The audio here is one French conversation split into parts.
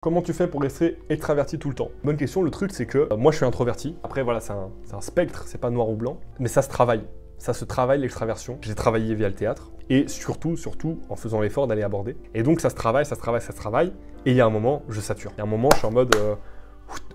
Comment tu fais pour rester extraverti tout le temps? Bonne question, le truc c'est que moi je suis introverti. Après voilà, c'est un spectre, c'est pas noir ou blanc, mais ça se travaille. Ça se travaille l'extraversion. J'ai travaillé via le théâtre et surtout en faisant l'effort d'aller aborder. Et donc ça se travaille. Et il y a un moment, je sature. Il y a un moment, je suis en mode,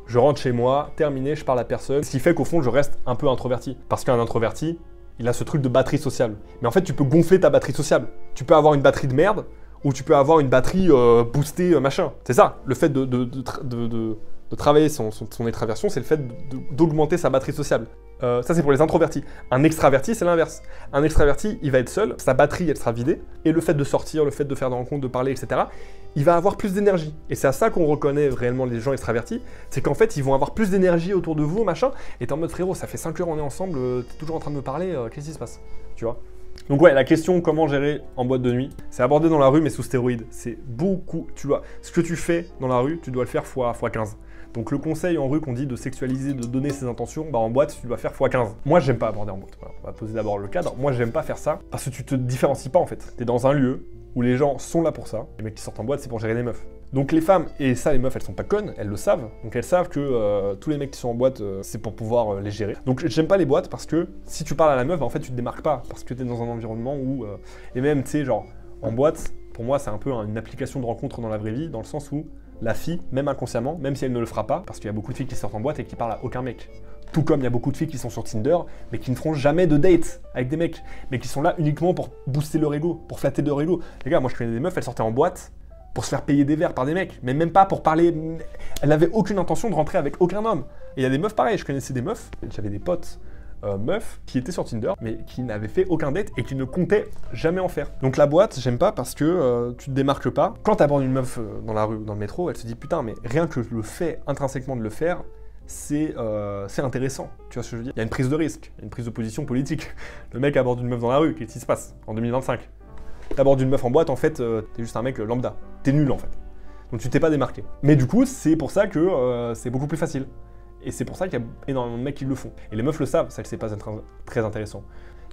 je rentre chez moi, terminé, je parle à personne. Ce qui fait qu'au fond, je reste un peu introverti. Parce qu'un introverti, il a ce truc de batterie sociale. Mais en fait, tu peux gonfler ta batterie sociale. Tu peux avoir une batterie de merde, ou tu peux avoir une batterie boostée, machin. C'est ça, le fait de travailler son extraversion, c'est le fait d'augmenter sa batterie sociale. Ça, c'est pour les introvertis. Un extraverti, c'est l'inverse. Un extraverti, il va être seul, sa batterie, elle sera vidée, et le fait de sortir, le fait de faire des rencontres, de parler, etc., il va avoir plus d'énergie. Et c'est à ça qu'on reconnaît réellement les gens extravertis, c'est qu'en fait, ils vont avoir plus d'énergie autour de vous, machin, et t'es en mode, frérot, ça fait 5 heures on est ensemble, t'es toujours en train de me parler, qu'est-ce qui se passe? Tu vois? Donc ouais, la question comment gérer en boîte de nuit, c'est abordé dans la rue mais sous stéroïdes. C'est beaucoup, tu vois, ce que tu fais dans la rue, tu dois le faire fois 15. Donc le conseil en rue qu'on dit de sexualiser, de donner ses intentions, bah en boîte, tu dois faire x 15. Moi, j'aime pas aborder en boîte. Voilà, on va poser d'abord le cadre. Moi, j'aime pas faire ça parce que tu te différencies pas en fait. T'es dans un lieu où les gens sont là pour ça. Les mecs qui sortent en boîte, c'est pour gérer les meufs. Donc les femmes, et ça les meufs elles sont pas connes, elles le savent, donc elles savent que tous les mecs qui sont en boîte, c'est pour pouvoir les gérer. Donc j'aime pas les boîtes parce que si tu parles à la meuf, bah, en fait tu te démarques pas, parce que t'es dans un environnement où, et même tu sais genre, en boîte, pour moi c'est un peu une application de rencontre dans la vraie vie, dans le sens où la fille, même inconsciemment, même si elle ne le fera pas, parce qu'il y a beaucoup de filles qui sortent en boîte et qui parlent à aucun mec. Tout comme il y a beaucoup de filles qui sont sur Tinder, mais qui ne feront jamais de date avec des mecs, mais qui sont là uniquement pour booster leur ego, pour flatter leur ego. Les gars, moi je connais des meufs, elles sortaient en boîte, pour se faire payer des verres par des mecs, mais même pas pour parler. Elle n'avait aucune intention de rentrer avec aucun homme. Et il y a des meufs pareil, je connaissais des meufs, j'avais des potes meufs qui étaient sur Tinder, mais qui n'avaient fait aucun date et qui ne comptaient jamais en faire. Donc la boîte, j'aime pas parce que tu te démarques pas. Quand t'abordes une meuf dans la rue ou dans le métro, elle se dit putain, mais rien que le fait intrinsèquement de le faire, c'est intéressant. Tu vois ce que je veux dire? Il y a une prise de risque, il y a une prise de position politique. Le mec aborde une meuf dans la rue, qu'est-ce qui se passe en 2025? T'abordes une meuf en boîte, en fait, t'es juste un mec lambda. T'es nul, en fait. Donc tu t'es pas démarqué. Mais du coup, c'est pour ça que c'est beaucoup plus facile. Et c'est pour ça qu'il y a énormément de mecs qui le font. Et les meufs le savent, ça que c'est pas très intéressant.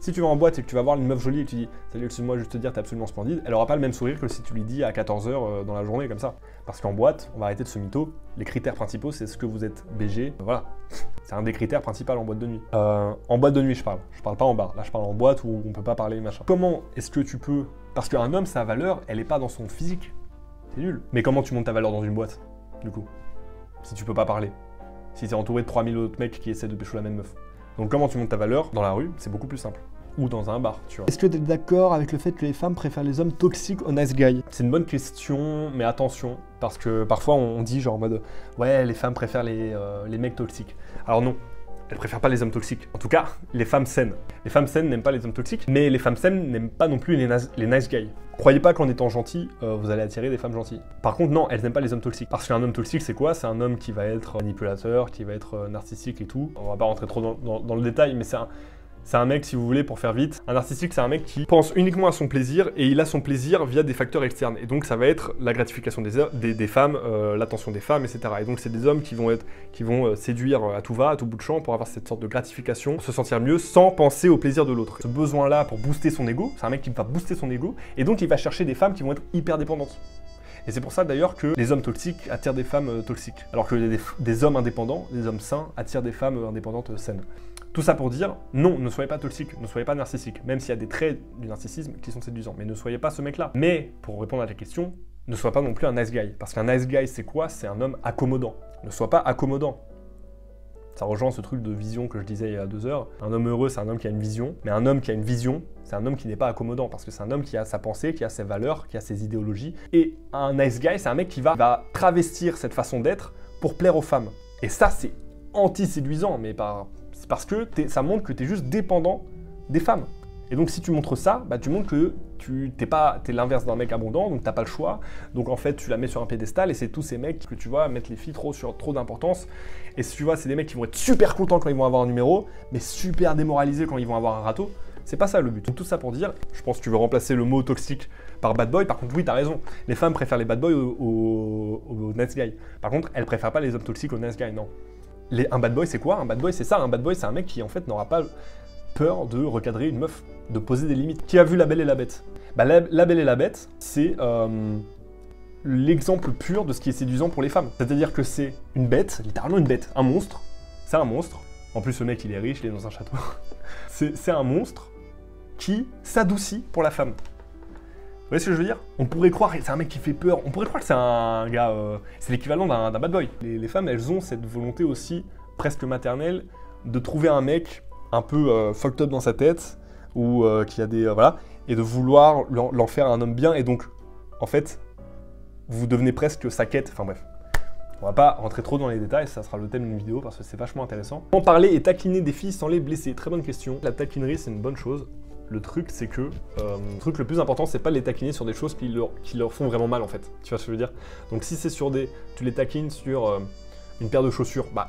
Si tu vas en boîte et que tu vas voir une meuf jolie et que tu dis « Salut, excuse-moi, juste te dire, t'es absolument splendide », elle aura pas le même sourire que si tu lui dis à 14h dans la journée, comme ça. Parce qu'en boîte, on va arrêter de se mytho. Les critères principaux, c'est ce que vous êtes BG. Voilà. C'est un des critères principaux en boîte de nuit. En boîte de nuit, je parle. Je parle pas en bar. Là, je parle en boîte où on peut pas parler, machin. Comment est-ce que tu peux... Parce qu'un homme, sa valeur, elle est pas dans son physique. C'est nul. Mais comment tu montes ta valeur dans une boîte, du coup? Si tu peux pas parler. Si t'es entouré de 3000 autres mecs qui essaient de pécho la même meuf. Donc comment tu montes ta valeur dans la rue, c'est beaucoup plus simple. Ou dans un bar, tu vois. Est-ce que tu es d'accord avec le fait que les femmes préfèrent les hommes toxiques aux nice guys? C'est une bonne question, mais attention, parce que parfois on dit genre en mode ouais, les femmes préfèrent les mecs toxiques. Alors non, elles préfèrent pas les hommes toxiques. En tout cas, les femmes saines. Les femmes saines n'aiment pas les hommes toxiques, mais les femmes saines n'aiment pas non plus les nice guys. Croyez pas qu'en étant gentil, vous allez attirer des femmes gentilles. Par contre, non, elles n'aiment pas les hommes toxiques. Parce qu'un homme toxique, c'est quoi? C'est un homme qui va être manipulateur, qui va être narcissique et tout. On va pas rentrer trop dans le détail, mais c'est un mec, si vous voulez, pour faire vite. Un narcissique, c'est un mec qui pense uniquement à son plaisir et il a son plaisir via des facteurs externes. Et donc, ça va être la gratification des femmes, l'attention des femmes, etc. Et donc, c'est des hommes qui vont séduire à tout va, à tout bout de champ pour avoir cette sorte de gratification, se sentir mieux sans penser au plaisir de l'autre. Ce besoin-là pour booster son ego, c'est un mec qui va booster son ego et donc il va chercher des femmes qui vont être hyper dépendantes. Et c'est pour ça d'ailleurs que les hommes toxiques attirent des femmes toxiques. Alors que des hommes indépendants, des hommes sains, attirent des femmes indépendantes saines. Tout ça pour dire, non, ne soyez pas toxique, ne soyez pas narcissique, même s'il y a des traits du narcissisme qui sont séduisants, mais ne soyez pas ce mec-là. Mais, pour répondre à ta question, ne sois pas non plus un nice guy. Parce qu'un nice guy, c'est quoi? C'est un homme accommodant. Ne sois pas accommodant. Ça rejoint ce truc de vision que je disais il y a 2 heures. Un homme heureux, c'est un homme qui a une vision, mais un homme qui a une vision, c'est un homme qui n'est pas accommodant, parce que c'est un homme qui a sa pensée, qui a ses valeurs, qui a ses idéologies. Et un nice guy, c'est un mec qui va travestir cette façon d'être pour plaire aux femmes. Et ça, c'est anti-séduisant, mais c'est parce que ça montre que tu es juste dépendant des femmes. Et donc si tu montres ça, bah, tu montres que t'es l'inverse d'un mec abondant, donc t'as pas le choix. Donc en fait, tu la mets sur un piédestal et c'est tous ces mecs que tu vois mettre les filles sur trop d'importance. Et si tu vois, c'est des mecs qui vont être super contents quand ils vont avoir un numéro, mais super démoralisés quand ils vont avoir un râteau. C'est pas ça le but. Donc tout ça pour dire, je pense que tu veux remplacer le mot toxique par bad boy. Par contre, oui, t'as raison. Les femmes préfèrent les bad boys aux nice guys. Par contre, elles préfèrent pas les hommes toxiques aux nice guys, non. Un bad boy, c'est quoi? Un bad boy, c'est ça. Un bad boy, c'est un mec qui en fait n'aura pas peur de recadrer une meuf, de poser des limites. Qui a vu La Belle et la Bête? Bah, la Belle et la Bête, c'est l'exemple pur de ce qui est séduisant pour les femmes. C'est-à-dire que c'est une bête, littéralement une bête, un monstre. C'est un monstre. En plus, le mec, il est riche, il est dans un château. C'est un monstre qui s'adoucit pour la femme. Vous voyez ce que je veux dire? On pourrait croire que c'est un mec qui fait peur, on pourrait croire que c'est un gars... c'est l'équivalent d'un bad boy. Les femmes, elles ont cette volonté aussi, presque maternelle, de trouver un mec un peu fucked up dans sa tête, ou qui a des... voilà, et de vouloir l'en faire un homme bien, et donc, en fait, vous devenez presque sa quête, enfin bref. On va pas rentrer trop dans les détails, ça sera le thème d'une vidéo parce que c'est vachement intéressant. Comment parler et taquiner des filles sans les blesser? Très bonne question. La taquinerie, c'est une bonne chose. Le truc, c'est que le truc le plus important, c'est pas de les taquiner sur des choses qui leur font vraiment mal en fait. Tu vois ce que je veux dire? Donc si c'est sur des... Tu les taquines sur une paire de chaussures, bah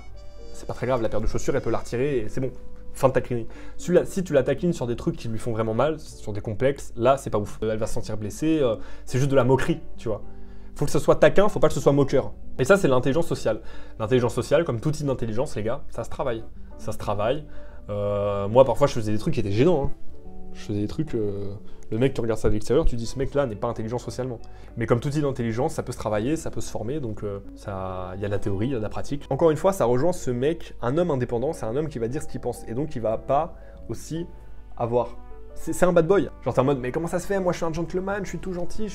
c'est pas très grave, la paire de chaussures, elle peut la retirer et c'est bon. Fin de taquinerie. Si tu la taquines sur des trucs qui lui font vraiment mal, sur des complexes, là, c'est pas ouf. Elle va se sentir blessée, c'est juste de la moquerie, tu vois. Faut que ce soit taquin, faut pas que ce soit moqueur. Et ça, c'est l'intelligence sociale. L'intelligence sociale, comme tout type d'intelligence, les gars, ça se travaille. Ça se travaille. Moi, parfois, je faisais des trucs qui étaient gênants. Hein. Je faisais des trucs... Le mec, tu regardes ça de l'extérieur, tu dis, ce mec-là n'est pas intelligent socialement. Mais comme tout type d'intelligence, ça peut se travailler, ça peut se former, donc il y a de la théorie, il y a de la pratique. Encore une fois, ça rejoint ce mec, un homme indépendant, c'est un homme qui va dire ce qu'il pense. Et donc, il va pas aussi avoir... C'est un bad boy. Genre t'es en mode, mais comment ça se fait? Moi je suis un gentleman, je suis tout gentil,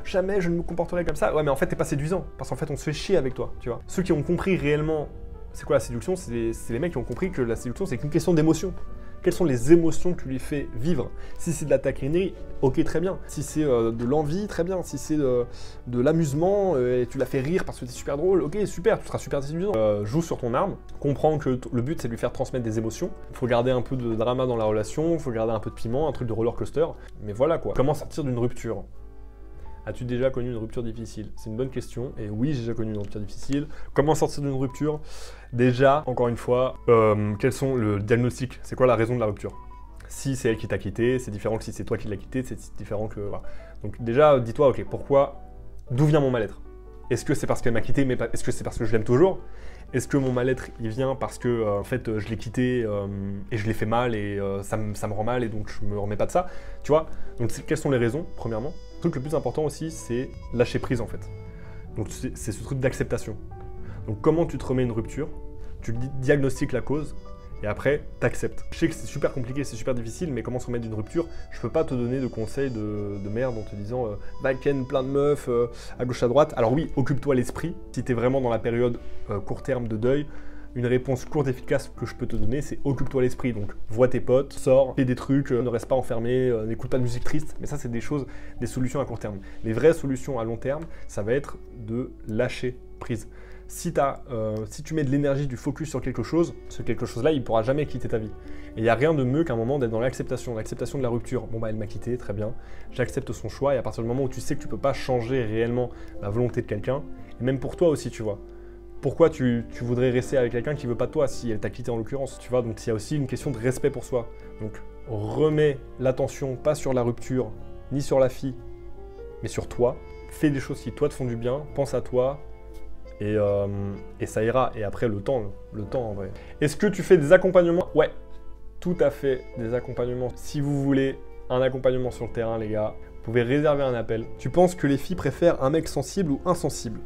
jamais je ne me comporterai comme ça. Ouais, mais en fait t'es pas séduisant, parce qu'en fait on se fait chier avec toi, tu vois. Ceux qui ont compris réellement c'est quoi la séduction, c'est les mecs qui ont compris que la séduction c'est qu'une question d'émotion. Quelles sont les émotions que tu lui fais vivre? Si c'est de la taquinerie, ok, très bien. Si c'est de l'envie, très bien. Si c'est de l'amusement et tu la fais rire parce que c'est super drôle, ok, super, tu seras super séduisant. Joue sur ton arme, comprends que le but c'est de lui faire transmettre des émotions. Il faut garder un peu de drama dans la relation, il faut garder un peu de piment, un truc de roller coaster. Mais voilà quoi. Comment sortir d'une rupture? As-tu déjà connu une rupture difficile? C'est une bonne question, et oui, j'ai déjà connu une rupture difficile. Comment sortir d'une rupture? Déjà, encore une fois, quels sont le diagnostic? C'est quoi la raison de la rupture? Si c'est elle qui t'a quitté, c'est différent que si c'est toi qui l'as quitté, c'est différent que... Voilà. Donc déjà, dis-toi, ok, pourquoi? D'où vient mon mal-être? Est-ce que c'est parce qu'elle m'a quitté, mais est-ce que c'est parce que je l'aime toujours? Est-ce que mon mal-être, il vient parce que, en fait, je l'ai quitté et je l'ai fait mal et ça me rend mal et donc je me remets pas de ça? Tu vois? Donc quelles sont les raisons, premièrement? Le truc le plus important aussi, c'est lâcher prise, en fait. Donc c'est ce truc d'acceptation. Donc comment tu te remets une rupture? Tu diagnostiques la cause et après, t'acceptes. Je sais que c'est super compliqué, c'est super difficile, mais comment se remettre d'une rupture? Je peux pas te donner de conseils de merde en te disant va ken plein de meufs à gauche à droite. Alors oui, occupe-toi l'esprit. Si t'es vraiment dans la période court terme de deuil, une réponse courte et efficace que je peux te donner, c'est occupe-toi l'esprit. Donc vois tes potes, sors, fais des trucs, ne reste pas enfermé, n'écoute pas de musique triste. Mais ça, c'est des choses, des solutions à court terme. Les vraies solutions à long terme, ça va être de lâcher prise. Si tu mets de l'énergie, du focus sur quelque chose, ce quelque chose-là, il ne pourra jamais quitter ta vie. Et il n'y a rien de mieux qu'un moment d'être dans l'acceptation de la rupture. Bon bah elle m'a quitté, très bien, j'accepte son choix, et à partir du moment où tu sais que tu ne peux pas changer réellement la volonté de quelqu'un, et même pour toi aussi, tu vois. Pourquoi tu voudrais rester avec quelqu'un qui ne veut pas de toi, si elle t'a quitté en l'occurrence, tu vois? Donc il y a aussi une question de respect pour soi. Donc remets l'attention pas sur la rupture, ni sur la fille, mais sur toi. Fais des choses qui toi te font du bien, pense à toi, et ça ira. Et après le temps en vrai. Est-ce que tu fais des accompagnements? Ouais, tout à fait, des accompagnements. Si vous voulez un accompagnement sur le terrain, les gars, vous pouvez réserver un appel. Tu penses que les filles préfèrent un mec sensible ou insensible?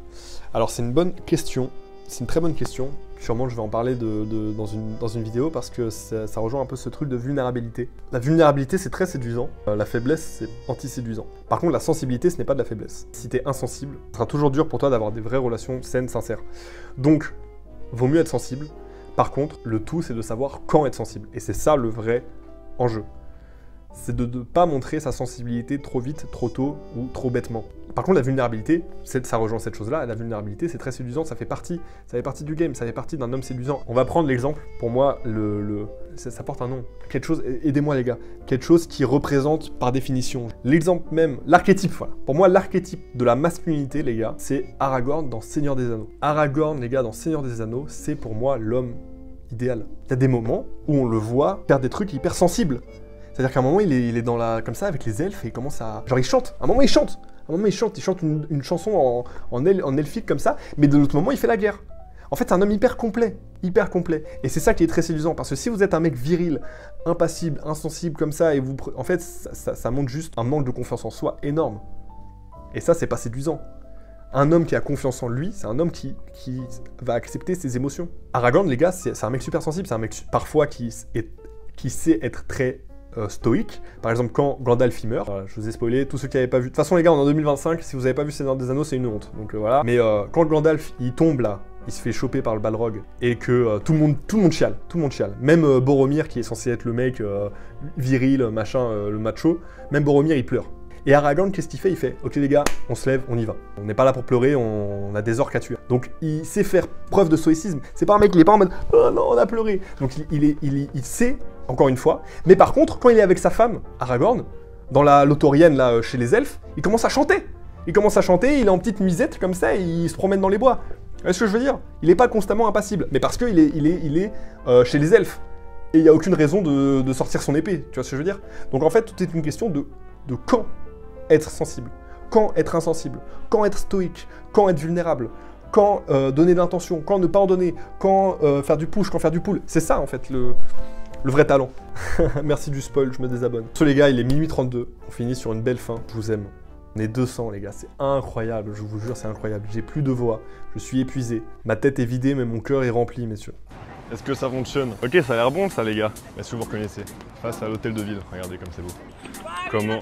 Alors c'est une bonne question. C'est une très bonne question. Sûrement, je vais en parler dans une vidéo parce que ça rejoint un peu ce truc de vulnérabilité. La vulnérabilité, c'est très séduisant. La faiblesse, c'est anti-séduisant. Par contre, la sensibilité, ce n'est pas de la faiblesse. Si t'es insensible, ce sera toujours dur pour toi d'avoir des vraies relations saines, sincères. Donc, vaut mieux être sensible. Par contre, le tout, c'est de savoir quand être sensible. Et c'est ça le vrai enjeu. C'est de ne pas montrer sa sensibilité trop vite, trop tôt ou trop bêtement. Par contre, la vulnérabilité, ça rejoint cette chose-là. La vulnérabilité, c'est très séduisant, ça fait partie du game, ça fait partie d'un homme séduisant. On va prendre l'exemple, pour moi, ça porte un nom. Quelque chose, aidez-moi les gars, quelque chose qui représente par définition. L'exemple même, l'archétype, voilà. Pour moi, l'archétype de la masculinité, les gars, c'est Aragorn dans Seigneur des Anneaux. Aragorn, les gars, dans Seigneur des Anneaux, c'est pour moi l'homme idéal. Il y a des moments où on le voit faire des trucs hyper sensibles. C'est-à-dire qu'à un moment, il est comme ça, avec les elfes, et il commence à... Genre, il chante. À un moment, il chante. Il chante une chanson en elfique, comme ça, mais de l'autre moment, il fait la guerre. En fait, c'est un homme hyper complet. Hyper complet. Et c'est ça qui est très séduisant, parce que si vous êtes un mec viril, impassible, insensible, comme ça, et en fait, ça montre juste un manque de confiance en soi énorme. Et ça, c'est pas séduisant. Un homme qui a confiance en lui, c'est un homme qui va accepter ses émotions. Aragorn, les gars, c'est un mec super sensible, c'est un mec parfois qui sait être très stoïque. Par exemple, quand Gandalf il meurt, je vous ai spoilé, tous ceux qui n'avaient pas vu. De toute façon, les gars, on est en 2025, si vous n'avez pas vu Seigneur des Anneaux, c'est une honte. Donc voilà. Mais quand Gandalf il tombe là, il se fait choper par le Balrog et que tout le monde chiale, Même Boromir qui est censé être le mec viril, machin, le macho, même Boromir il pleure. Et Aragorn, qu'est-ce qu'il fait? Il fait, ok les gars, on se lève, on y va. On n'est pas là pour pleurer, on a des orques à tuer. Donc il sait faire preuve de stoïcisme. C'est pas un mec, il est pas en mode, oh non, on a pleuré. Donc il sait, encore une fois. Mais par contre, quand il est avec sa femme, Aragorn, dans la Lothlórien, là, chez les elfes, il commence à chanter. Il est en petite nuisette comme ça, et il se promène dans les bois. Vous voyez ce que je veux dire? Il n'est pas constamment impassible, mais parce qu'il est chez les elfes. Et il n'y a aucune raison de sortir son épée, tu vois ce que je veux dire? Donc en fait, tout est une question de quand être sensible, quand être insensible, quand être stoïque, quand être vulnérable, quand donner de l'intention, quand ne pas en donner, quand faire du push, quand faire du pull. C'est ça en fait le vrai talent. Merci du spoil, je me désabonne. So les gars, il est minuit 32, on finit sur une belle fin, je vous aime. On est 200 les gars, c'est incroyable, je vous jure c'est incroyable. J'ai plus de voix, je suis épuisé, ma tête est vidée mais mon cœur est rempli messieurs. Est-ce que ça fonctionne? Ok, ça a l'air bon ça les gars. Est-ce que vous reconnaissez? Face à l'hôtel de ville, regardez comme c'est beau. Comment?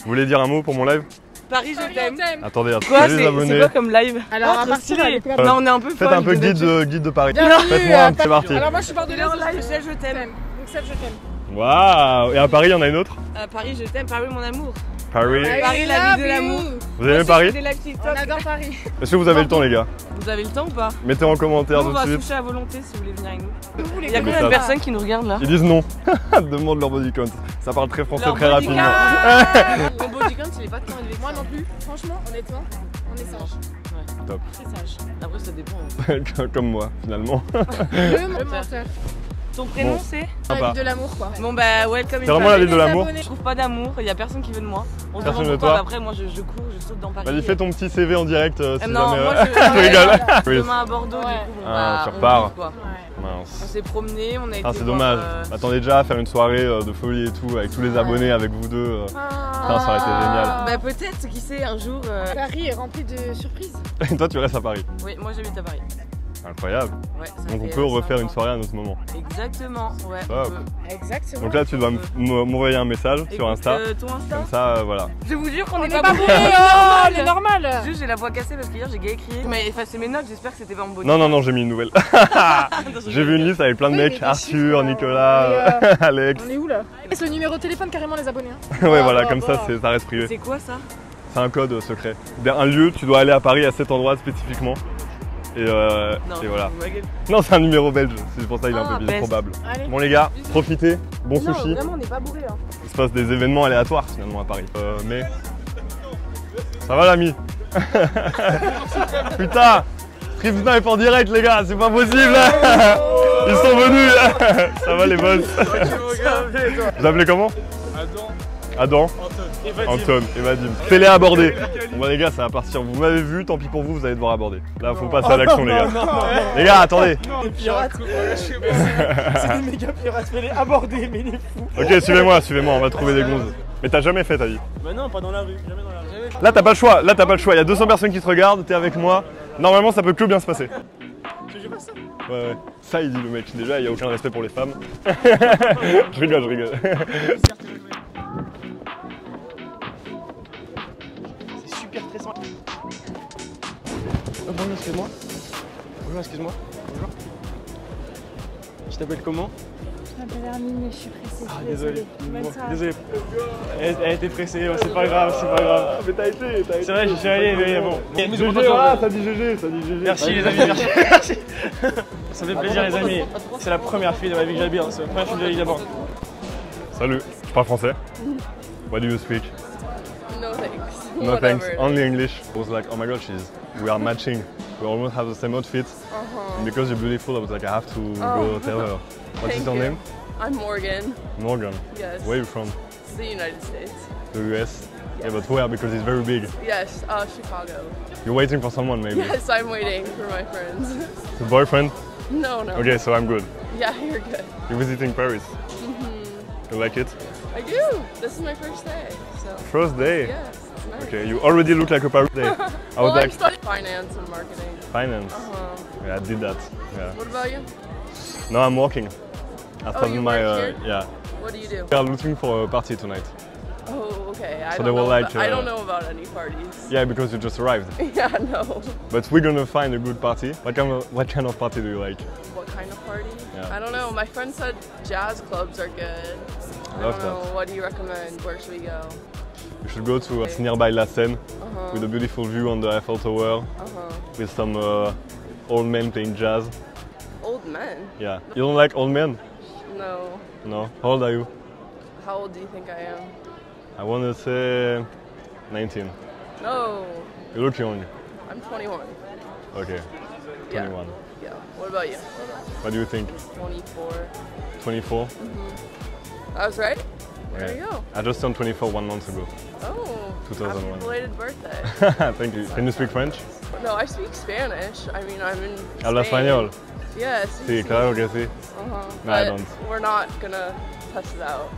Vous voulez dire un mot pour mon live? Paris, je t'aime. Attendez, Quoi, les abonnés. c'est quoi comme live? Alors, à partir de là, on est un peu faites un peu guide de Paris. Bienvenue, Faites-moi, c'est parti. Alors, moi, je suis bordelaise. en live, je t'aime. Donc, ça, je t'aime. Waouh! Et à Paris, il y en a une autre? Paris, je t'aime. Paris, mon amour. Paris. Paris, la vie de l'amour. Vous aimez Paris? On adore Paris. Est-ce que vous avez le temps, les gars? Vous avez le temps ou pas? Mettez en commentaire On tout va de suite. toucher à volonté si vous voulez venir avec nous. Vous, les Il y a combien de personnes qui nous regardent là? Ils disent non. Demande leur body count. Ça parle très français Leur très body rapidement. Mon body count, il est pas tant élevé. Moi non plus. Franchement, honnêtement, on est sage. Ouais. Top. Très sage. Après, ça dépend. Comme moi, finalement. Le menteur. Ton prénom Bon. c'est? La Sympa. vie de l'amour, quoi. Bon bah, welcome in C'est vraiment la Paris. ville de l'amour. Je trouve pas d'amour, il y a personne qui veut de moi. On se Personne demande de pourquoi, toi. bah après moi je cours, je saute dans Paris. Vas-y, fais ton petit CV en direct si Non, jamais. moi Je rigole. Oui. Demain à Bordeaux, du coup, Ouais. Tu on repars. bouge, quoi. On Mince. s'est promené, on a été. Ah, c'est voir, dommage. Attendez déjà à faire une soirée de folie et tout avec tous les abonnés, avec vous deux. Putain, ça aurait été génial. Bah peut-être, qui sait, un jour. Paris est rempli de surprises. Et toi, tu restes à Paris. Oui, moi j'habite à Paris. Incroyable. Ouais, ça Donc on fait peut refaire 5 une ans. soirée à un autre moment. Exactement, ouais. Top. on peut. Exactement. Donc là, tu dois m'envoyer un message sur Écoute, Insta. Ton Insta Comme ça, voilà. Je vous jure qu'on On n'est n'est pas pas bourré. bourré, oh, on est normal. Juste j'ai la voix cassée parce qu'hier j'ai gay écrit. Tu m'as effacé mes notes, j'espère que c'était pas mon body. Non, j'ai mis une nouvelle. J'ai vu une liste avec plein de Oui, mecs. mais des Arthur, chiffres, Nicolas, Alex. On est où là? C'est le numéro de téléphone carrément les abonnés. Hein. Ouais, voilà, bah, comme bah. ça reste privé. C'est quoi ça? C'est un code secret. Un lieu, tu dois aller à Paris à cet endroit spécifiquement. Et voilà. ma gueule. Non, c'est un numéro belge, c'est pour ça qu'il est un Ah, peu best. probable. Allez. Bon les gars, profitez, bon Non, sushi. vraiment on n'est pas bourré hein. Il se passe des événements aléatoires finalement à Paris. Mais ça va l'ami. Putain, Strip Snipe en direct les gars, c'est pas possible. Ils sont venus. Ça va les boss. Vous appelez comment? Adam. Anton et Vadim. Fais-les aborder. Bon les gars, ça va partir. Vous m'avez vu, tant pis pour vous, vous allez devoir aborder. Là, faut passer à l'action les gars. Les gars, attendez. Pirates. C'est des méga pirates, fais-les aborder, mais les fous. Ok, suivez-moi, on va trouver des gonzes. Mais t'as jamais fait ta vie. Bah non, pas dans la rue, jamais dans la rue. Là, t'as pas le choix, il y a 200 personnes qui te regardent, t'es avec moi. Normalement, ça peut que bien se passer. Je pas ça. Ouais. Ça, il dit le mec. Déjà, il y a aucun respect pour les femmes. Je rigole. C'est super stressant. Oh, bonjour, excuse-moi. Bonjour, excuse-moi. Bonjour. Tu t'appelles comment? Je m'appelle Hermine mais je suis pressée. Ah, désolé. Bonne soirée. Désolé. Elle était pressée, ouais, c'est pas grave, c'est pas grave. Mais t'as été. C'est vrai, j'y suis allé, mais bon. GG, voilà, ça dit GG. Merci les amis, merci. Ça fait plaisir les amis. C'est la première fille de ma vie que j'habite, c'est la première fille de la vie d'abord. Salut, je parle français. What do you speak? No thanks. No thanks, only English. I was like, oh my god, we are matching. We almost have the same outfit. And because you're beautiful, I was like, I have to go tell her. What is your name? I'm Morgan. Morgan. Yes. Where are you from? The United States. The US? Yeah, but where? Because it's very big. Yes, Chicago. You're waiting for someone maybe. Yes, I'm waiting for my friends. The boyfriend? No. Okay, so I'm good. Yeah, you're good. You're visiting Paris. You like it? I do. This is my first day. so. First day? Yes, it's nice. Okay, you already look like a Paris day. I was Well, I'm like, studying finance and marketing. finance. Yeah, I did that. Yeah. What about you? No, I'm working. I started you my work here? yeah. What do you do? We are looking for a party tonight. Oh, okay. I So don't they were know like, about, I don't know about any parties. Yeah, because you just arrived. Yeah, no. But we're gonna find a good party. What kind of party do you like? What kind of party? Yeah. I don't know. My friend said jazz clubs are good. I Love don't know. that. What do you recommend? Where should we go? You should go to it's nearby La Seine with a beautiful view on the Eiffel Tower with some old men playing jazz. Old men? Yeah. You don't like old men? No. No. How old are you? How old do you think I am? I wanna say 19. No. You look young. I'm 21. Okay. Yeah. 21. Yeah. What about you? What do you think? 24. 24? I was right? There Yeah. you go. I just turned 24 1 month ago. Oh. 2001. Happy belated birthday. Thank you. Can you speak French? No, I speak Spanish. I mean, I'm in Habla Spain. español? Yes. Sí, claro que sí. No, I But don't. we're not gonna test it out.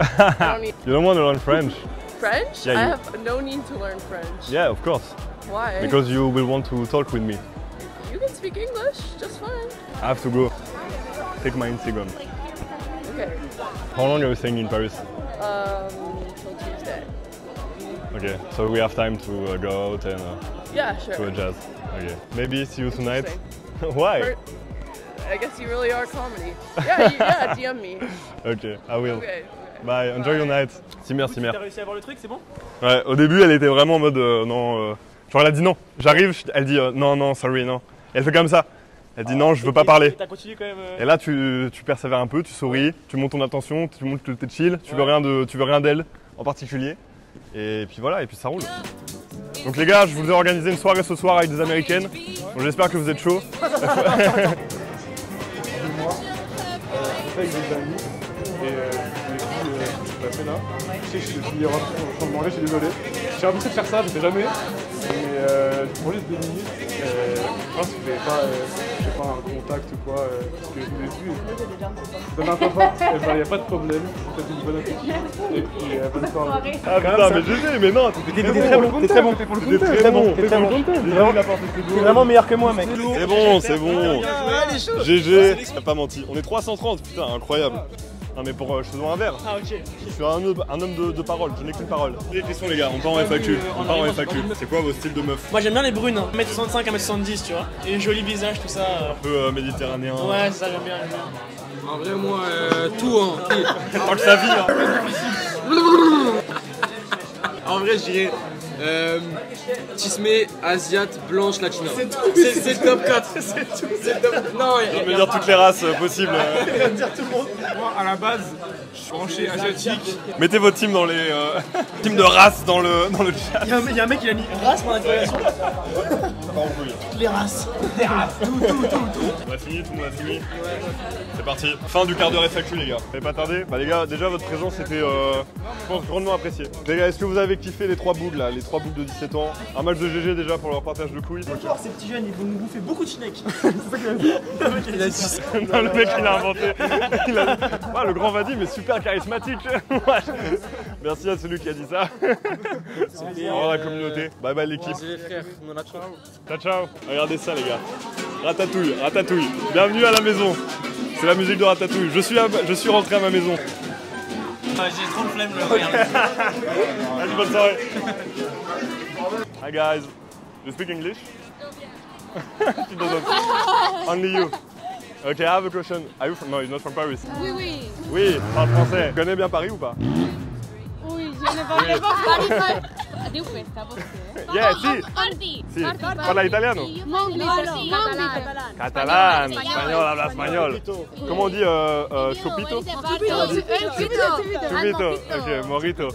I don't need You don't want to learn French? French? Yeah, I you- have no need to learn French. Yeah, of course. Why? Because you will want to talk with me. you can speak English just fine. I have to go. Take my Instagram. Okay. How long are you staying in Paris? Till Tuesday. Okay, so we have time to go out and Yeah, sure. to a jazz. Okay, maybe see you tonight. Interesting. Why? Or- I guess you really are comedy. Yeah, yeah, DM me. Ok, I will. Okay. Bye, enjoy your night. Simer, Simer. T'as réussi à avoir le truc, c'est bon? Ouais, au début, elle était vraiment en mode non. Genre, elle a dit non. J'arrive, elle dit non, non, sorry, non. Et elle fait comme ça. Elle dit non, je veux pas parler. T'as continué quand même. Et là, tu persévères un peu, tu souris, tu montes ton attention, tu montres que t'es chill, tu veux rien d'elle en particulier. Et puis voilà, et puis ça roule. Donc les gars, je vous ai organisé une soirée ce soir avec des Américaines. Donc j'espère que vous êtes chauds. Avec des amis et je me suis passé là. Je sais que je suis en train de manger, je suis désolé. J'ai envie de faire ça, je sais jamais. Mais pour juste 2 minutes, je pense que je n'avais pas, un contact ou quoi, parce que je vous ai vu. Donne un papa, il n'y a pas de problème. Je vous souhaite une bonne appétit et puis bonne soirée. Ah putain, mais GG, mais non, t'es très bon, t'es très bon, t'es très bon, t'es très bon. T'es vraiment meilleur que moi, mec. C'est bon, c'est bon. GG, t'as pas menti. On est 330, putain, incroyable. Non mais pour je te dois un verre. Ah, ok. Je suis un homme de parole, je n'ai qu'une parole. Des questions les gars, on part en FAQ. On part en FAQ. C'est quoi vos styles de meufs? Moi j'aime bien les brunes, 1m65, 1m70, tu vois. Et joli visage, tout ça. Un peu méditerranéen. Ouais, c'est ça, j'aime bien, j'aime bien. En vrai, moi, tout, hein. Tant que sa vie, hein. En vrai, je dirais Tismé, Asiate, Blanche, Latina. C'est tout. C'est le top 4. C'est tout. C'est le top. Non, Je vais dire toutes les races possibles. Moi, à la base, je suis branché asiatique. Mettez votre team dans les teams de race dans le chat. Il y a un mec qui a mis race pour l'interrogation. Les races. On a fini, tout le monde a fini. C'est parti. Fin du quart d'heure FAQ les gars. Fallait pas tarder. Bah les gars, déjà votre présence était je pense grandement appréciée. Les gars, est-ce que vous avez kiffé les 3 boules là, les 3 boules de 17 ans? Un match de GG déjà pour leur partage de couilles. Encore ces petits jeunes, ils vont nous bouffer beaucoup de chinec. Il a dit. Non, le mec il a inventé. Il a dit. Ah, le grand Vadim est super charismatique. Merci à celui qui a dit ça. Au revoir la communauté. Bye bye l'équipe. les frères, on a trop. Ciao ciao. Regardez ça les gars. Ratatouille, Ratatouille. Bienvenue à la maison. C'est la musique de Ratatouille. Je suis rentré à ma maison. J'ai trop le flemme, le regarde. Allez, bonne soirée. Hi guys. You speak English? She doesn't. Only you. Okay, I have a question. Are you from? No, you're not from Paris. Oui, oui. Oui, parle français. Tu connais bien Paris ou pas? Oui, je ne parle pas. Di questa, possibile? Yeah, si. Parti. Si. Parla italiano? Non, catalan. Catalan, espagnol, habla espagnol. Comment on dit chupito? Chupito. Okay, morito.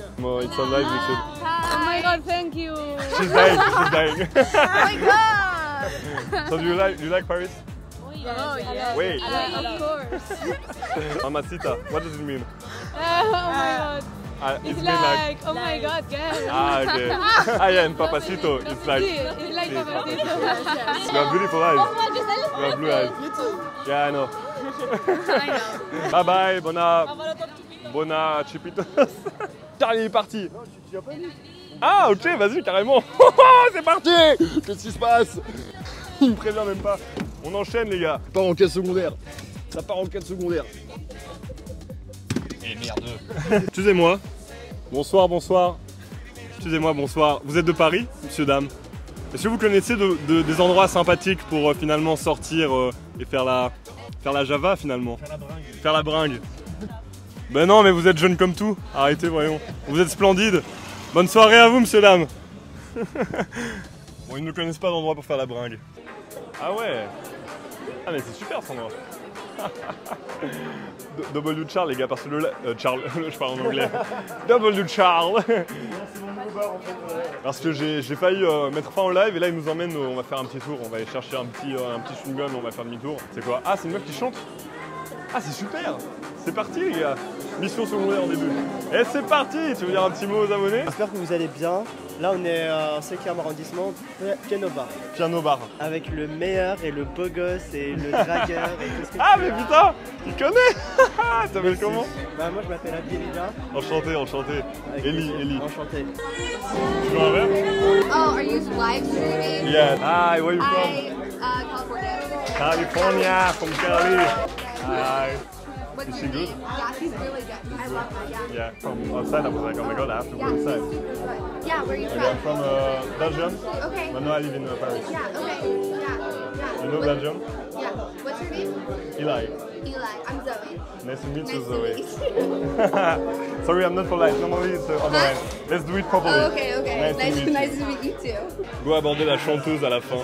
It's so nice. We should. Oh my god, thank you. She's dying. She's dying. Oh my god. So do you like Paris? Oh, yeah. Wait. Of course. Mamacita. What does it mean? Oh my god. It's It's mean like, oh my god, girl. Ah, okay. Ah, yeah, and Papacito. It's like. It's like Papacito. You have beautiful eyes. You have blue eyes. Yeah, I know. Bye bye. Bona chipitos. Charlie est parti. Ah ok, vas-y carrément. C'est parti. Qu'est-ce qui se passe? Il me prévient même pas. On enchaîne les gars. Ça part en quête secondaire. Ça part en quête secondaire. Et merde. Excusez-moi. Bonsoir, bonsoir. Excusez-moi, bonsoir. Vous êtes de Paris, monsieur, dame? Est-ce que vous connaissez des endroits sympathiques pour finalement sortir et faire la Java finalement? Faire la bringue. Ben non, mais vous êtes jeune comme tout. Arrêtez, voyons. Vous êtes splendide. Bonne soirée à vous, monsieur, dame. Bon, ils ne connaissent pas d'endroit pour faire la bringue. Ah ouais. Ah mais c'est super cet endroit. W Charles les gars, parce que Charles, je parle en anglais. W Charles. Parce que j'ai failli mettre fin au live et là ils nous emmènent, on va faire un petit tour, on va aller chercher un petit chewing-gum, on va faire demi-tour. C'est quoi? Ah c'est une meuf qui chante? Ah c'est super. C'est parti les gars. Mission secondaire en début. Et c'est parti. Tu veux dire un petit mot aux abonnés? J'espère que vous allez bien. Là on est en 5e arrondissement, Piano Bar. Piano Bar. Avec le meilleur et le beau gosse et le dragueur et tout ce que ah mais putain, il connaît. Tu t'appelles comment? Bah moi je m'appelle Abdelila. Enchanté, enchanté. Eli. Enchanté. Tu veux un verre? Oh, are you live streaming? Yeah. Hi, where are you from? California. California, from Cali. Hi. What's Is she your good? name? Yeah, she's really good. I love her, yeah. Yeah, from outside I was like, oh my god, I have to go inside. Yeah, where are you from? I'm from Belgium, Okay. but now I live in Paris. Yeah, okay. Yeah. You know Belgium? Yeah. What's your name? Eli. Eli. I'm Zoe. Nice to meet you, Nice Zoe. to meet you. Sorry, I'm not polite. Normally it's on the line. Let's do it properly. Oh, okay. Nice to meet you too. Go aborder la chanteuse à la fin.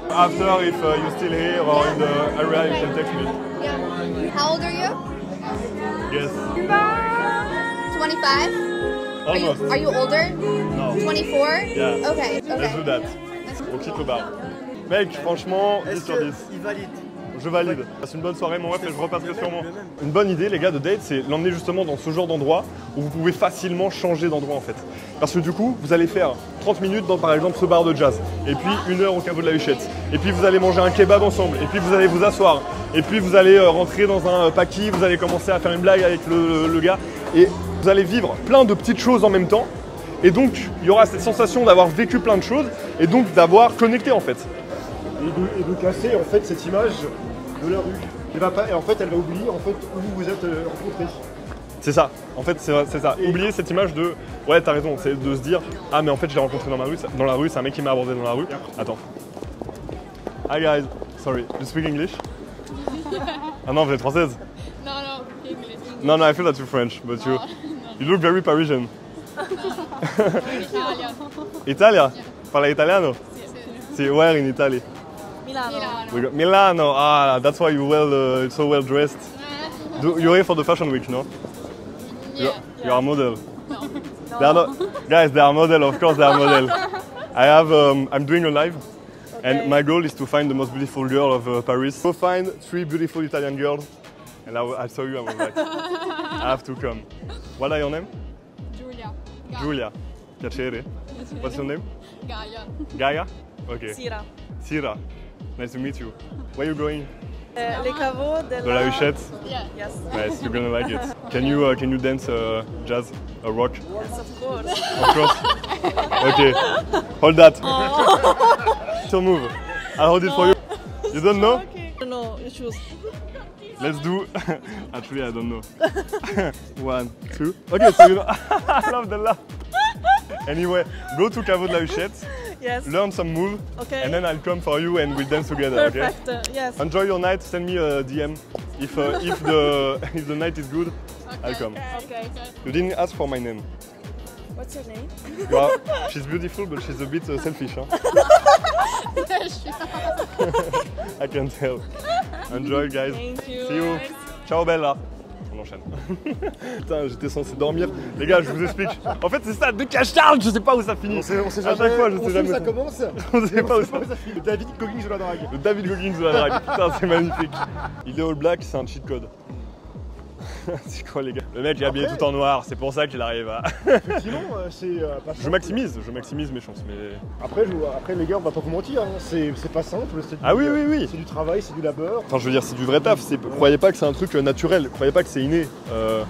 After, if you're still here or in the area, you can text me. Yeah. How old are you? Yes. 25? Almost. Are you older? No. 24? Yeah. Okay. Let's do that. On quitte le bar. Mec, franchement, 10 sur 10. Il valide? Je valide. Passe une bonne soirée mon ref et je repasserai sûrement. Une bonne idée les gars de date, c'est l'emmener justement dans ce genre d'endroit où vous pouvez facilement changer d'endroit en fait. Parce que du coup, vous allez faire 30 minutes dans par exemple ce bar de jazz, et puis 1 heure au caveau de la Huchette, et puis vous allez manger un kebab ensemble, et puis vous allez vous asseoir, et puis vous allez rentrer dans un paki, vous allez commencer à faire une blague avec le gars, et vous allez vivre plein de petites choses en même temps, et donc il y aura cette sensation d'avoir vécu plein de choses, et donc d'avoir connecté en fait. Et de casser en fait cette image de la rue. Et en fait elle va oublier en fait où vous vous êtes rencontrés. C'est ça, en fait c'est ça. Oublier cette image de ouais t'as raison, c'est de se dire ah mais en fait je l'ai rencontré dans la rue, c'est un mec qui m'a abordé dans la rue. Attends. Hi guys, sorry, you speak English? Ah non, vous êtes française? No, English. No, I feel that you're French, but you look very Parisian. Italian. Italia? Parla italiano? Sì, where in Italy? Milano. Milano, ah, that's why you're so well dressed. You're here for the fashion week, no? Yeah. You are a model. No. They are not, guys, they are model, of course they are model. I'm doing a live, and my goal is to find the most beautiful girl of Paris. Go find 3 beautiful Italian girls, and I saw you, I was like, I have to come. What are your name? Giulia. Giulia. Piacere. What's your name? Gaia. Gaia? Okay. Sira. Sira. Nice to meet you. Where are you going? Les caveaux de De la Huchette? Yeah. Yes. Nice, you're gonna like it. Can you dance jazz, rock? Yes, of course. Of course. Okay. Hold that. So move. I'll hold it for you. You don't know? Okay. No, you choose. Let's do. Actually, I don't know. 1, 2. Okay, so you know. I love the laugh. Anyway, go to Caveau de la Huchette. Yes. Learn some move, Okay. and then I'll come for you and we'll dance together. Perfect. Okay? Yes. Enjoy your night. Send me a DM if the night is good. I'll come. Okay. You didn't ask for my name. What's your name? She's beautiful, but she's a bit selfish. Huh? I can tell. Enjoy, guys. Thank you. See you. Ciao, Bella. On enchaîne. Putain, j'étais censé dormir. Les gars, je vous explique. En fait, c'est ça, dès qu'à Charles, je sais pas où ça finit. On sait à chaque fois, je sais jamais. Où ça commence. On sait pas où ça finit. Le David Goggins de la drague. Le David Goggins de la drague. Putain, c'est magnifique. Il est all black, c'est un cheat code. C'est quoi les gars? Le mec est habillé tout en noir, c'est pour ça qu'il arrive à... Effectivement, c'est pas simple. Je maximise mes chances, mais... Après les gars, on va pas vous mentir, hein. C'est pas simple. Ah oui, oui, oui. C'est du travail, c'est du labeur. Enfin, je veux dire, c'est du vrai taf. Croyez pas que c'est un truc naturel, croyez pas que c'est inné.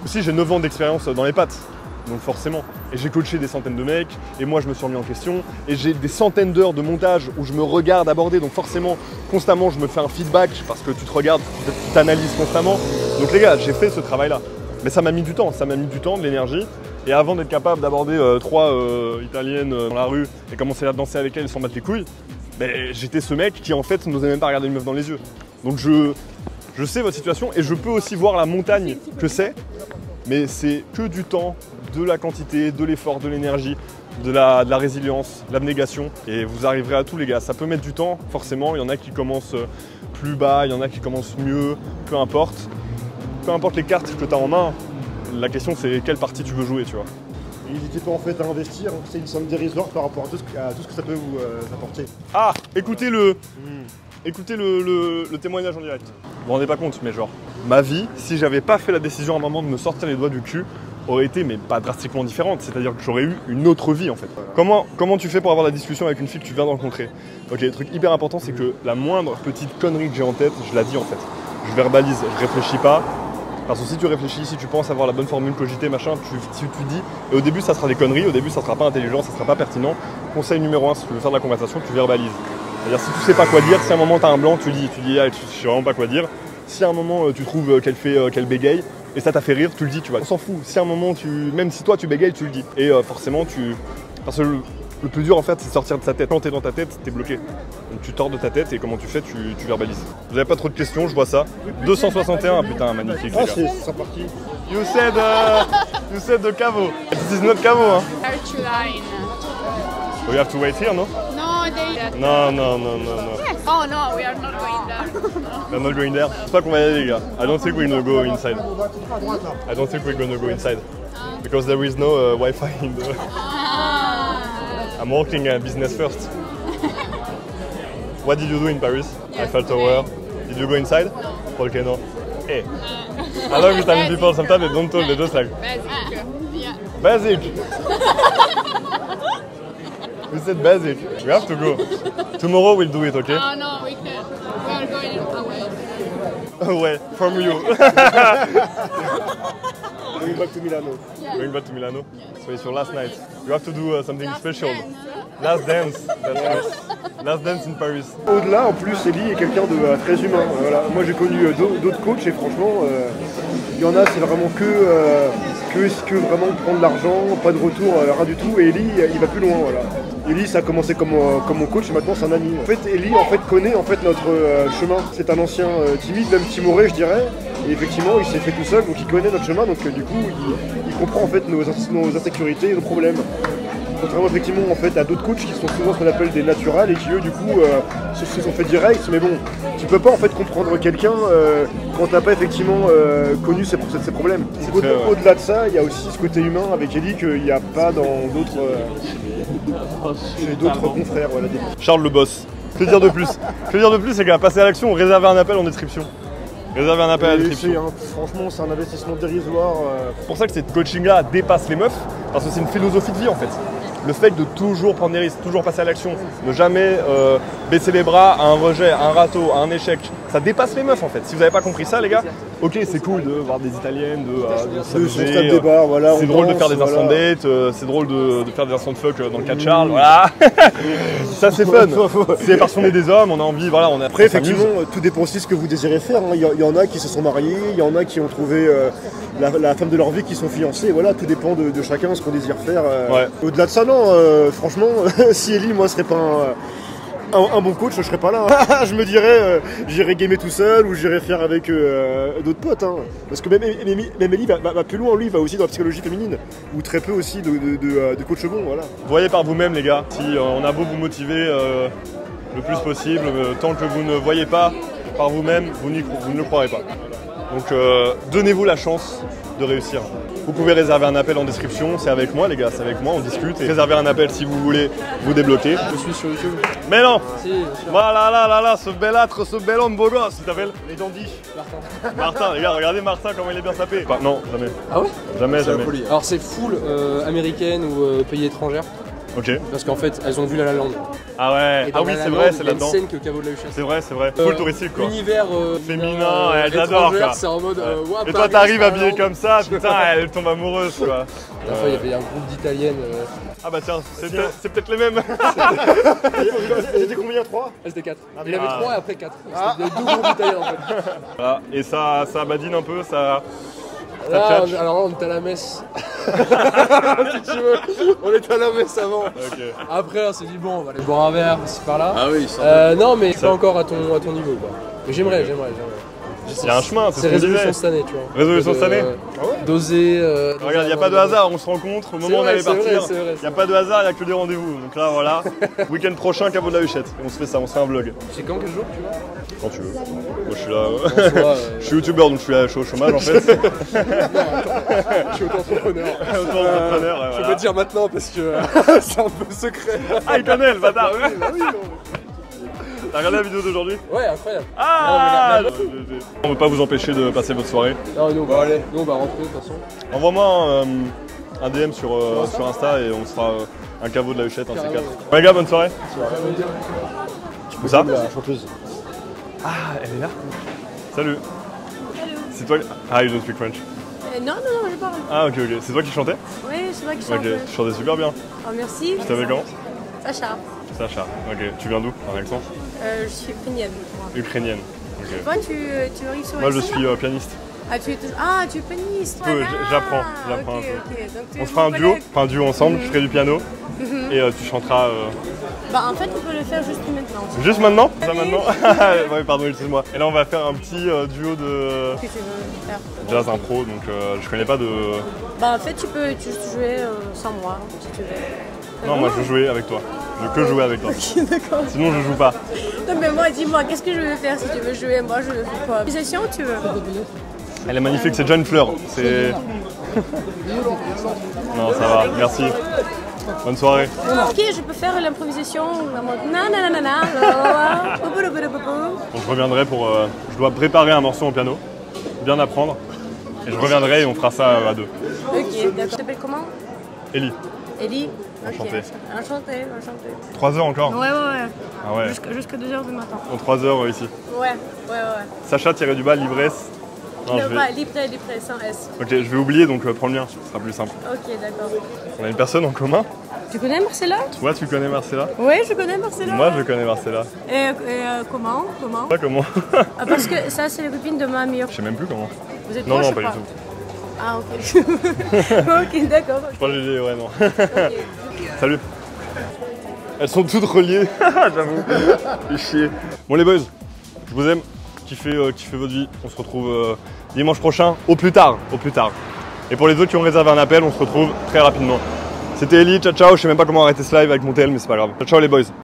Aussi, j'ai 9 ans d'expérience dans les pâtes. Donc forcément. Et j'ai coaché des centaines de mecs, et moi je me suis remis en question, et j'ai des centaines d'heures de montage où je me regarde aborder, donc forcément, constamment je me fais un feedback, parce que tu te regardes, tu t'analyses constamment. Donc les gars, j'ai fait ce travail-là. Mais ça m'a mis du temps, de l'énergie. Et avant d'être capable d'aborder 3 Italiennes dans la rue et commencer à danser avec elles sans battre les couilles, ben, j'étais ce mec qui en fait n'osait même pas regarder une meuf dans les yeux. Donc je sais votre situation et je peux aussi voir la montagne que c'est, mais c'est que du temps, de la quantité, de l'effort, de l'énergie, de la résilience, l'abnégation. Et vous arriverez à tout les gars. Ça peut mettre du temps, forcément. Il y en a qui commencent plus bas, il y en a qui commencent mieux, peu importe. Peu importe les cartes que tu as en main, la question c'est quelle partie tu veux jouer, tu vois. Et n'hésitez pas en fait à investir, c'est une somme dérisoire par rapport à tout ce que ça peut vous apporter. Ah, écoutez Écoutez le témoignage en direct. Vous vous rendez pas compte, mais genre, ma vie, si j'avais pas fait la décision à un moment de me sortir les doigts du cul, aurait été mais pas drastiquement différente. C'est-à-dire que j'aurais eu une autre vie en fait. Comment tu fais pour avoir la discussion avec une fille que tu viens de rencontrer? Ok, le truc hyper important, c'est que la moindre petite connerie que j'ai en tête, je la dis en fait. Je verbalise, je réfléchis pas. Parce que si tu réfléchis, si tu penses avoir la bonne formule cogitée, machin, tu dis, et au début ça sera des conneries, au début ça sera pas intelligent, ça sera pas pertinent. Conseil numéro 1, si tu veux faire de la conversation, tu verbalises. C'est-à-dire si tu sais pas quoi dire, si à un moment t'as un blanc, tu dis ah, je sais vraiment pas quoi dire. Si à un moment tu trouves qu'elle bégaye, et ça t'a fait rire, tu le dis, tu vois. On s'en fout. Si à un moment même si toi tu bégayes, tu le dis. Et forcément parce que le plus dur en fait c'est de sortir de sa tête. Quand t'es dans ta tête, t'es bloqué. Donc tu tords de ta tête et comment tu fais, tu verbalises. Vous avez pas trop de questions, je vois ça. 261, putain, magnifique. Ah, c'est parti. You said the cavo. This is not cavo, hein. Archline. We have to wait here, no? No, they... No. Yes. Oh no, we are not going there. We're not going there. C'est pas qu'on va y aller, les gars. I don't think we're gonna go inside. I don't think we're gonna go inside. Because there is no Wi-Fi in the... I'm working business first. What did you do in Paris? Eiffel Tower. Did you go inside? Volcano. Hey. I love Italian people, sometimes they don't talk, they just like... Basic. Yeah. Basic! We said basic. We have to go. Tomorrow we'll do it, okay? Oh no, we can't. We are going away. Away from you. Going back to Milano. Yeah. Going back to Milano? Yeah. So it's your last night. You have to do something special. Last dance. That's right. Last dance in Paris. Au-delà, en plus, Ellie est quelqu'un de très humain. Voilà. Moi, j'ai connu d'autres coachs et franchement, il y en a, c'est vraiment que vraiment prendre de l'argent, pas de retour, rien du tout. Et Ellie, il va plus loin. Voilà. Ellie, ça a commencé comme mon coach et maintenant c'est un ami. En fait, Ellie connaît notre chemin. C'est un ancien timide, même timoré, je dirais. Et effectivement, il s'est fait tout seul, donc il connaît notre chemin. Donc du coup, il comprend en fait nos insécurités et nos problèmes. Contrairement effectivement en fait à d'autres coachs qui sont souvent ce qu'on appelle des naturals et qui eux du coup se sont fait direct, mais bon, tu peux pas en fait comprendre quelqu'un quand t'as pas effectivement connu ses problèmes. Au-delà de ça, il y a aussi ce côté humain avec Ellie qu'il n'y a pas dans d'autres confrères. Voilà. Charles le boss. Que dire de plus? Que dire de plus, c'est qu'à passer à l'action, réserver un appel en description. Réserver un appel à la description. Franchement, c'est un investissement dérisoire. C'est pour ça que cette coaching-là dépasse les meufs, parce que c'est une philosophie de vie en fait. Le fait de toujours prendre des risques, toujours passer à l'action, ne jamais baisser les bras à un rejet, à un râteau, à un échec, ça dépasse les meufs en fait. Si vous n'avez pas compris ça les gars, ok c'est cool de voir des italiennes, voilà, c'est drôle de faire des instants date, c'est drôle de faire des instants de fuck dans le cas de Charles, voilà. Ça c'est fun, c'est parce qu'on est des hommes, on a envie, voilà, on a après effectivement, tout dépend aussi de ce que vous désirez faire, hein. Il y en a qui se sont mariés, il y en a qui ont trouvé la femme de leur vie, qui sont fiancés, voilà, tout dépend de chacun, ce qu'on désire faire. Au-delà de ça, non, franchement, si Ellie, moi, serait pas un bon coach, je serais pas là. Hein. Je me dirais, j'irais gamer tout seul ou j'irais faire avec d'autres potes. Hein. Parce que même Ellie va plus loin, lui, il va aussi dans la psychologie féminine, ou très peu aussi de coach bon, voilà. Voyez par vous-même, les gars, si on a beau vous motiver le plus possible, tant que vous ne voyez pas par vous-même, vous ne le croirez pas. Donc donnez-vous la chance de réussir. Vous pouvez réserver un appel en description, c'est avec moi les gars, c'est avec moi, on discute. Et réserver un appel si vous voulez vous débloquer. Je suis sur YouTube. Mais non Si, voilà là, ce bel âtre, ce bel homme beau gosse, il s'appelle Les dandys. Martin, les gars, regardez Martin comment il est bien sapé. Non, jamais. Ah ouais? Jamais. Alors c'est full américaine ou pays étrangère? Ok. Parce qu'en fait, elles ont vu La La Land. Ah ouais. Ah oui, c'est vrai, c'est là-dedans. Il y a une scène que Caveau de la Huchette. C'est vrai, c'est vrai. Full touristique quoi. Univers féminin, j'adore quoi. C'est en mode. Et toi, t'arrives habillé comme ça, putain, elle tombe amoureuse quoi. La fois, il y avait un groupe d'Italiennes. Ah bah tiens, c'est peut-être les mêmes. C'était combien, 3? C'était 4. Il y en avait 3 et après 4. C'était 2 groupes d'Italiens en fait. Voilà. Et ça badine un peu, ça. Là, alors là, on était à la messe. Si tu veux, on était à la messe avant. Okay. Après, on s'est dit, bon, on va aller boire un verre ici par là. Ah oui, non, mais pas encore à ton niveau quoi. Mais j'aimerais. Il y a un chemin, c'est résolution cette année, tu vois. Résolution cette année Doser. Regarde, il n'y a pas de hasard, on se rencontre au moment où on allait partir. Il n'y a pas de hasard, il n'y a que des rendez-vous. Donc là, voilà, week-end prochain, Caveau de la Huchette. On se fait ça, on se fait un vlog. C'est quand, quel jour tu vois? Quand tu veux. Moi, je suis là. Je suis youtubeur, donc je suis au chômage en fait. Non, je suis auto-entrepreneur. Auto-entrepreneur, ouais, Je peux pas dire maintenant parce que c'est un peu secret. Ah, il connaît le bâtard. T'as regardé la vidéo d'aujourd'hui? Ouais, incroyable. Ah, on ne veut pas vous empêcher de passer votre soirée. Non, nous on va rentrer de toute façon. Envoie-moi un DM sur Insta et on se fera un caveau de la Huchette, un C4. Ouais les gars, bonne soirée. Où ça? La chanteuse. Ah, elle est là. Salut. C'est toi. Ah, you don't speak French. Non, je parle. Ah, ok. C'est toi qui chantais? Oui, c'est moi qui chante. Ok, tu chantais super bien. Oh, merci. Tu t'appelles comment? Sacha. Sacha, ok. Tu viens d'où, par accent? Je suis ukrainienne. Ukrainienne, ok. Toi, tu arrives sur Moi, je suis pianiste. Ah, tu es pianiste. J'apprends un peu. Donc, on se fera un duo ensemble, je ferai du piano et tu chanteras. Bah, en fait, on peut le faire juste maintenant. Juste maintenant? Ça maintenant? Ouais, pardon, excuse-moi. Et là, on va faire un petit duo de. Qu'est-ce que tu veux faire? Jazz impro, donc je connais pas de. Bah, en fait, tu peux juste jouer sans moi, si tu veux. Non, moi je veux jouer avec toi. Je veux que jouer avec toi. Ok, d'accord. Sinon, je joue pas. Non, mais moi, dis-moi, qu'est-ce que je veux faire si tu veux jouer? Moi, je veux faire quoi? Improvisation, tu veux? Elle est magnifique, c'est déjà une fleur. C'est. Non, ça va, merci. Bonne soirée. Ok, je peux faire l'improvisation. Donc, je reviendrai pour. Je dois préparer un morceau en piano, bien apprendre. Et je reviendrai et on fera ça à deux. Ok, d'accord. Tu t'appelles comment? Ellie. Ellie? Enchanté. Enchanté. 3 heures encore? Ouais. Ah ouais. Jusqu'à 2 h du matin. En 3 heures ici. Ouais. Sacha-du-bas, libresse. Non, pas libre, sans S. Ok, je vais oublier donc prends le mien, ce sera plus simple. Ok, d'accord. On a une personne en commun? Tu connais Marcella? Toi, tu connais Marcella? Oui, je connais Marcella. Moi, je connais Marcella. Et comment? Pas comment? Parce que ça, c'est la copine de ma meilleure. Je sais même plus comment. Vous êtes Non, proches, pas du tout. Ah, ok. Ok, d'accord. Je crois que j'ai dit, ouais, non. Okay. Salut. Elles sont toutes reliées, j'avoue. C'est chier. Bon, les boys, je vous aime. Kiffez votre vie. On se retrouve dimanche prochain, au plus tard. Et pour les autres qui ont réservé un appel, on se retrouve très rapidement. C'était Ellie, ciao ciao. Je sais même pas comment arrêter ce live avec mon tel, mais c'est pas grave. Ciao ciao les boys.